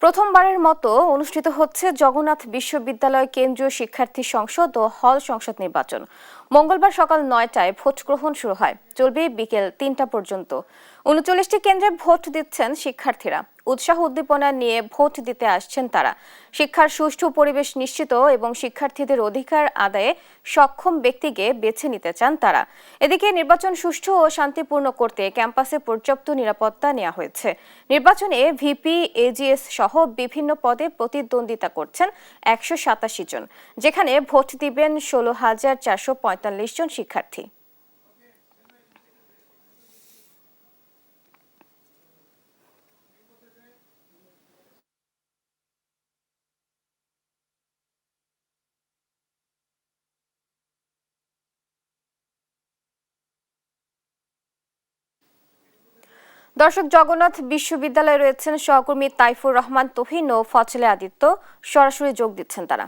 প্রথমবারের মতো অনুষ্ঠিত হচ্ছে জগন্নাথ বিশ্ববিদ্যালয় কেন্দ্রীয় শিক্ষার্থী সংসদ ও হল সংসদ নির্বাচন। মঙ্গলবার সকাল ৯টায় ভোট গ্রহণ শুরু হয়, চলবে বিকেল ৩টা পর্যন্ত। ৩৯টি কেন্দ্রে ভোট দিচ্ছেন শিক্ষার্থীরা। উৎসাহ উদ্দীপনা নিয়ে ভোট দিতে আসছেন তারা। শিক্ষার সুষ্ঠু পরিবেশ নিশ্চিত এবং শিক্ষার্থীদের অধিকার আদায়ে সক্ষম ব্যক্তিকে বেছে নিতে চান তারা। এদিকে নির্বাচন সুষ্ঠু ও শান্তিপূর্ণ করতে ক্যাম্পাসে পর্যাপ্ত নিরাপত্তা নেওয়া হয়েছে। নির্বাচনে ভিপি, এজিএস সহ বিভিন্ন পদে প্রতিদ্বন্দ্বিতা করছেন ১৮৭ জন, যেখানে ভোট দিবেন ১৬,৪৪৫ জন শিক্ষার্থী। দর্শক, জগন্নাথ বিশ্ববিদ্যালয়ে রয়েছেন সহকর্মী তাইফুর রহমান তুহিন ও ফজলে আদিত্য, সরাসরি যোগ দিচ্ছেন তারা।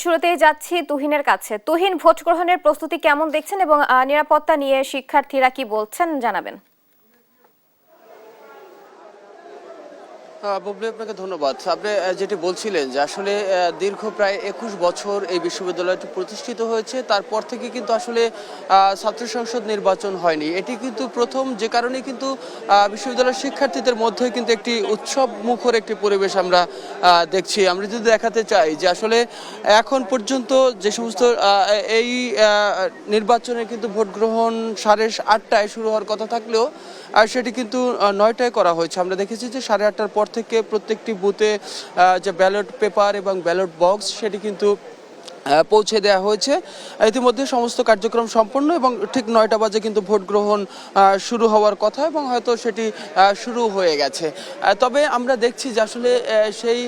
শুরুতেই যাচ্ছি তুহিনের কাছে। তুহিন, ভোট গ্রহণের প্রস্তুতি কেমন দেখছেন এবং নিরাপত্তা নিয়ে শিক্ষার্থীরা কি বলছেন জানাবেন। বুবলি, আপনাকে ধন্যবাদ। আপনি যেটি বলছিলেন যে আসলে দীর্ঘ প্রায় ২১ বছর এই বিশ্ববিদ্যালয়টি প্রতিষ্ঠিত হয়েছে, তারপর থেকে কিন্তু আসলে ছাত্র সংসদ নির্বাচন হয়নি। এটি কিন্তু প্রথম, যে কারণে কিন্তু বিশ্ববিদ্যালয়ের শিক্ষার্থীদের মধ্যে কিন্তু একটি উৎসব মুখর একটি পরিবেশ আমরা দেখছি। আমরা যদি দেখাতে চাই যে আসলে এখন পর্যন্ত যে সমস্ত এই নির্বাচনে কিন্তু ভোট গ্রহণ ৮:৩০টায় শুরু হওয়ার কথা থাকলেও সেটি কিন্তু ৯টায় করা হয়েছে। আমরা দেখেছি যে ৮:৩০টার পর থেকে প্রত্যেকটি বুথে যে ব্যালট পেপার এবং ব্যালট বক্স সেটি কিন্তু পৌঁছে দেওয়া হয়েছে। ইতিমধ্যে সমস্ত কার্যক্রম সম্পন্ন এবং ঠিক ৯টা বাজে কিন্তু ভোট গ্রহণ শুরু হওয়ার কথা এবং হয়তো সেটি শুরু হয়ে গেছে। তবে আমরা দেখছি যে আসলে সেই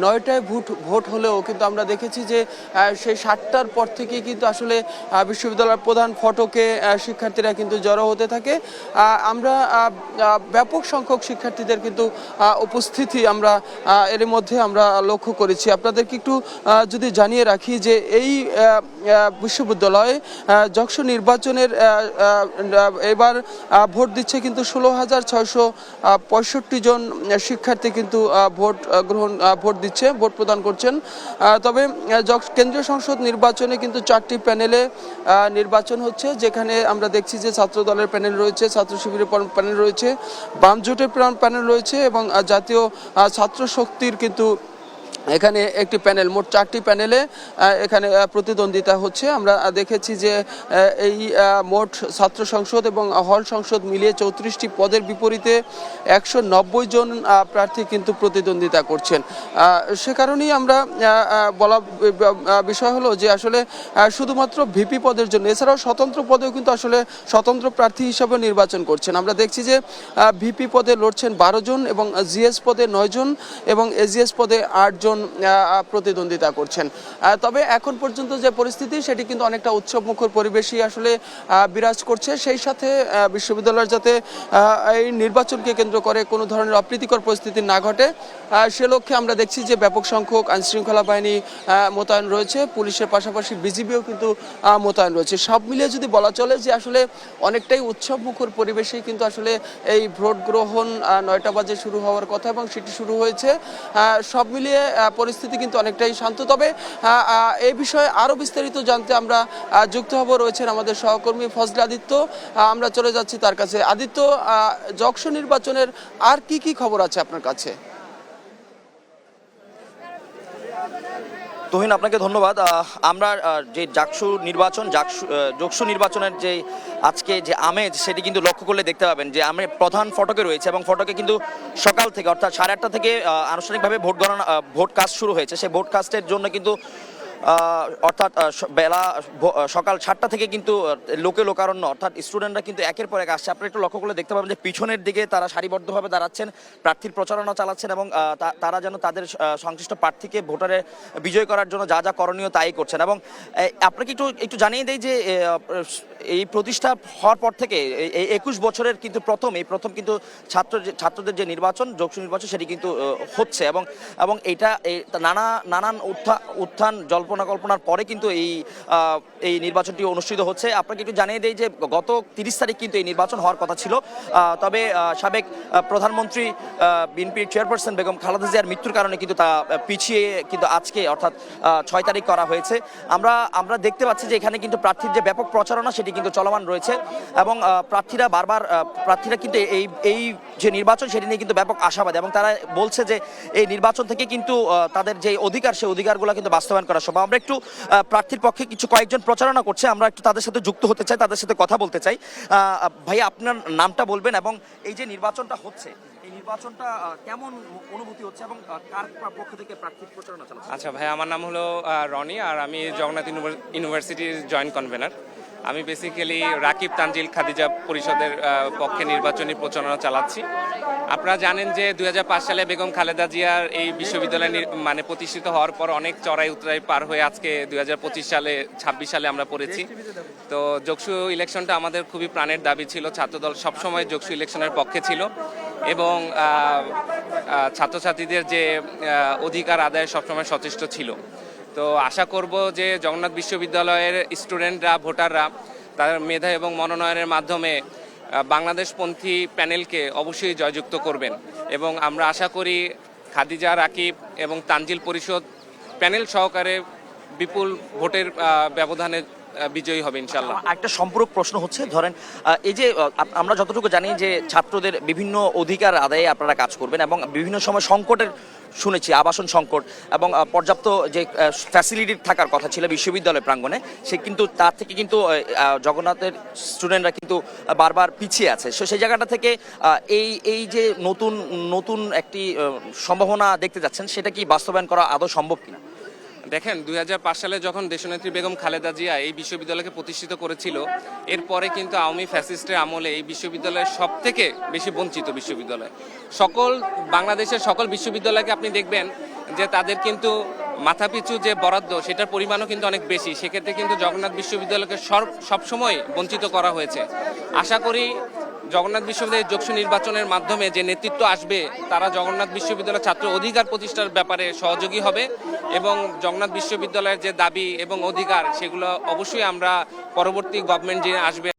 ৯টায় ভোট হলেও কিন্তু আমরা দেখেছি যে সেই ৭টার পর থেকেই কিন্তু আসলে বিশ্ববিদ্যালয়ের প্রধান ফটকে শিক্ষার্থীরা কিন্তু জড়ো হতে থাকে। আমরা ব্যাপক সংখ্যক শিক্ষার্থীদের কিন্তু উপস্থিতি আমরা এর মধ্যে আমরা লক্ষ্য করেছি। আপনাদেরকে একটু যদি জানিয়ে রাখি যে এই বিশ্ববিদ্যালয়ে যক্ষ নির্বাচনের এবার ভোট দিচ্ছে কিন্তু ১৬,৬৬৫ জন শিক্ষার্থী কিন্তু ভোট দিচ্ছে, ভোট প্রদান করছেন। তবে কেন্দ্রীয় সংসদ নির্বাচনে কিন্তু 4টি প্যানেলে নির্বাচন হচ্ছে, যেখানে আমরা দেখছি যে ছাত্র দলের প্যানেল রয়েছে, ছাত্র শিবিরের প্যানেল রয়েছে, বাম জোটের প্যানেল রয়েছে এবং জাতীয় ছাত্র শক্তির কিন্তু এখানে একটি প্যানেল, মোট 4টি প্যানেলে এখানে প্রতিদ্বন্দ্বিতা হচ্ছে। আমরা দেখেছি যে এই মোট ছাত্র সংসদ এবং হল সংসদ মিলিয়ে 34টি পদের বিপরীতে 190 জন প্রার্থী কিন্তু প্রতিদ্বন্দ্বিতা করছেন। সে কারণেই আমরা বলা বিষয় হলো যে আসলে শুধুমাত্র ভিপি পদের জন্য, এছাড়াও স্বতন্ত্র পদেও কিন্তু আসলে স্বতন্ত্র প্রার্থী হিসাবে নির্বাচন করছেন। আমরা দেখছি যে ভিপি পদে লড়ছেন 12 জন এবং জিএস পদে 9 জন এবং এজিএস পদে 8 জন প্রতিদ্বন্দ্বিতা করছেন। তবে এখন পর্যন্ত যে পরিস্থিতি সেটি কিন্তু অনেকটা উৎসবমুখর পরিবেশই আসলে বিরাজ করছে। সেই সাথে বিশ্ববিদ্যালয়ের যাতে এই নির্বাচনকে কেন্দ্র করে কোনো ধরনের অপ্রীতিকর পরিস্থিতি না ঘটে সে লক্ষ্যে আমরা দেখছি যে ব্যাপক সংখ্যক আইনশৃঙ্খলা বাহিনী মোতায়েন রয়েছে, পুলিশের পাশাপাশি বিজিবিও কিন্তু মোতায়েন রয়েছে। সব মিলিয়ে যদি বলা চলে যে আসলে অনেকটাই উৎসবমুখর পরিবেশেই কিন্তু আসলে এই ভোট গ্রহণ ৯টা বাজে শুরু হওয়ার কথা এবং সেটি শুরু হয়েছে। সব মিলিয়ে পরিস্থিতি কিন্তু অনেকটাই শান্ত। তবে এই বিষয়ে আরো বিস্তারিত জানতে আমরা যুক্ত হব, রয়েছেন আমাদের সহকর্মী ফজলে আদিত্য। আমরা চলে যাচ্ছি তার কাছে। আদিত্য, যক্ষ নির্বাচনের আর কি কি খবর আছে আপনার কাছে? তুহিন, আপনাকে ধন্যবাদ। আমরা যে যক্ষ নির্বাচনের যে আজকে যে আমেজ সেটি কিন্তু লক্ষ্য করলে দেখতে পাবেন যে আমরা প্রধান ফটকে রয়েছে এবং ফটকে কিন্তু সকাল থেকে অর্থাৎ 8:30টা থেকে আনুষ্ঠানিকভাবে ভোট কাজ শুরু হয়েছে। সেই ভোট কাস্টের জন্য কিন্তু অর্থাৎ সকাল 7টা থেকে কিন্তু লোকারণ্য, অর্থাৎ স্টুডেন্টরা কিন্তু একের পর এক আসছে। আপনারা একটু লক্ষ্য করলে দেখতে পাবেন যে পিছনের দিকে তারা সারিবদ্ধভাবে দাঁড়াচ্ছেন, প্রার্থীর প্রচারণা চালাচ্ছেন এবং তারা যেন তাদের সংশ্লিষ্ট প্রার্থীকে ভোটারে বিজয় করার জন্য যা যা করণীয় তাই করছেন। এবং আপনাকে একটু জানিয়ে দেই যে এই প্রতিষ্ঠা হওয়ার পর থেকে এই 21 বছরের কিন্তু প্রথম কিন্তু ছাত্রদের যে নির্বাচন, যক্ষ নির্বাচন, সেটি কিন্তু হচ্ছে এবং এটা নানান উত্থান কল্পনার পরে কিন্তু এই নির্বাচনটি অনুষ্ঠিত হচ্ছে। আপনাকে একটু জানিয়ে দেই যে গত 30 তারিখ কিন্তু এই নির্বাচন হওয়ার কথা ছিল, তবে সাবেক প্রধানমন্ত্রী বিএনপির চেয়ারপারসন বেগম খালেদা জিয়ার মৃত্যুর কারণে কিন্তু তা পিছিয়ে কিন্তু আজকে অর্থাৎ 6 তারিখ করা হয়েছে। আমরা দেখতে পাচ্ছি যে এখানে কিন্তু প্রার্থীর যে ব্যাপক প্রচারণা সেটি কিন্তু চলমান রয়েছে এবং প্রার্থীরা কিন্তু এই যে নির্বাচন সেটি নিয়ে কিন্তু ব্যাপক আশাবাদী এবং তারা বলছে যে এই নির্বাচন থেকে কিন্তু তাদের যে অধিকার সেই অধিকারগুলো কিন্তু বাস্তবায়ন করা সম্ভব। আমরা একটু প্রার্থীর পক্ষে কয়েকজন প্রচারণা করছে, আমরা একটু তাদের সাথে যুক্ত হতে চাই, তাদের সাথে কথা বলতে চাই। ভাইয়া, আপনার নামটা বলবেন এবং এই যে নির্বাচনটা হচ্ছে এই নির্বাচনটা কেমন অনুভূতি হচ্ছে এবং কার পক্ষ থেকে প্রার্থীর প্রচারণা চালাচ্ছে? আচ্ছা ভাই, আমার নাম হলো রনি, আর আমি জগন্নাথ ইউনিভার্সিটির জয়েন্ট কনভেনার। আমি বেসিক্যালি রাকিব তানজিল খাদিজা পরিষদের পক্ষে নির্বাচনী প্রচারণা চালাচ্ছি। আপনারা জানেন যে 2005 সালে বেগম খালেদা জিয়ার এই বিশ্ববিদ্যালয় মানে প্রতিষ্ঠিত হওয়ার পর অনেক চড়াই উতরাই পার হয়ে আজকে 2025 সালে 26 সালে আমরা পড়েছি। তো যোগসু ইলেকশনটা আমাদের খুবই প্রাণের দাবি ছিল। ছাত্রদল সবসময় যোগসু ইলেকশনের পক্ষে ছিল এবং ছাত্রছাত্রীদের যে অধিকার আদায়ে সবসময় সচেষ্ট ছিল। তো আশা করব যে জগন্নাথ বিশ্ববিদ্যালয়ের স্টুডেন্টরা, ভোটাররা তাদের মেধা এবং মনোনয়নের মাধ্যমে বাংলাদেশপন্থী প্যানেলকে অবশ্যই জয়যুক্ত করবেন এবং আমরা আশা করি খাদিজা, রাকিব এবং তানজিল পরিষদ প্যানেল সহকারে বিপুল ভোটের ব্যবধানে বিজয়ী হবে ইনশাল্লাহ। একটা সম্পূরক প্রশ্ন হচ্ছে, ধরেন এই যে আমরা যতটুকু জানি যে ছাত্রদের বিভিন্ন অধিকার আদায়ে আপনারা কাজ করবেন এবং বিভিন্ন সময় সংকটের শুনেছি, আবাসন সংকট এবং পর্যাপ্ত যে ফ্যাসিলিটি থাকার কথা ছিল বিশ্ববিদ্যালয় প্রাঙ্গণে, সে কিন্তু তার থেকে কিন্তু জগন্নাথের স্টুডেন্টরা কিন্তু বারবার পিছিয়ে আছে। সেই জায়গাটা থেকে এই যে নতুন একটি সম্ভাবনা দেখতে যাচ্ছেন, সেটা কি বাস্তবায়ন করা আদৌ সম্ভব কিনা? দেখেন, 2005 সালে যখন দেশনেত্রী বেগম খালেদা জিয়া এই বিশ্ববিদ্যালয়কে প্রতিষ্ঠিত করেছিল, এরপরে কিন্তু আওয়ামী ফ্যাসিস্টের আমলে এই বিশ্ববিদ্যালয়ের সব থেকে বেশি বঞ্চিত বিশ্ববিদ্যালয়। বাংলাদেশের সকল বিশ্ববিদ্যালয়কে আপনি দেখবেন যে তাদের কিন্তু মাথাপিছু যে বরাদ্দ সেটার পরিমাণও কিন্তু অনেক বেশি। সেক্ষেত্রে কিন্তু জগন্নাথ বিশ্ববিদ্যালয়কে সবসময় বঞ্চিত করা হয়েছে। আশা করি জগন্নাথ বিশ্ববিদ্যালয়ের যোগসু নির্বাচনের মাধ্যমে যে নেতৃত্ব আসবে, তারা জগন্নাথ বিশ্ববিদ্যালয়ের ছাত্র অধিকার প্রতিষ্ঠার ব্যাপারে সহযোগী হবে এবং জগন্নাথ বিশ্ববিদ্যালয়ের যে দাবি এবং অধিকার সেগুলো অবশ্যই আমরা পরবর্তী গভর্নমেন্ট যে আসবে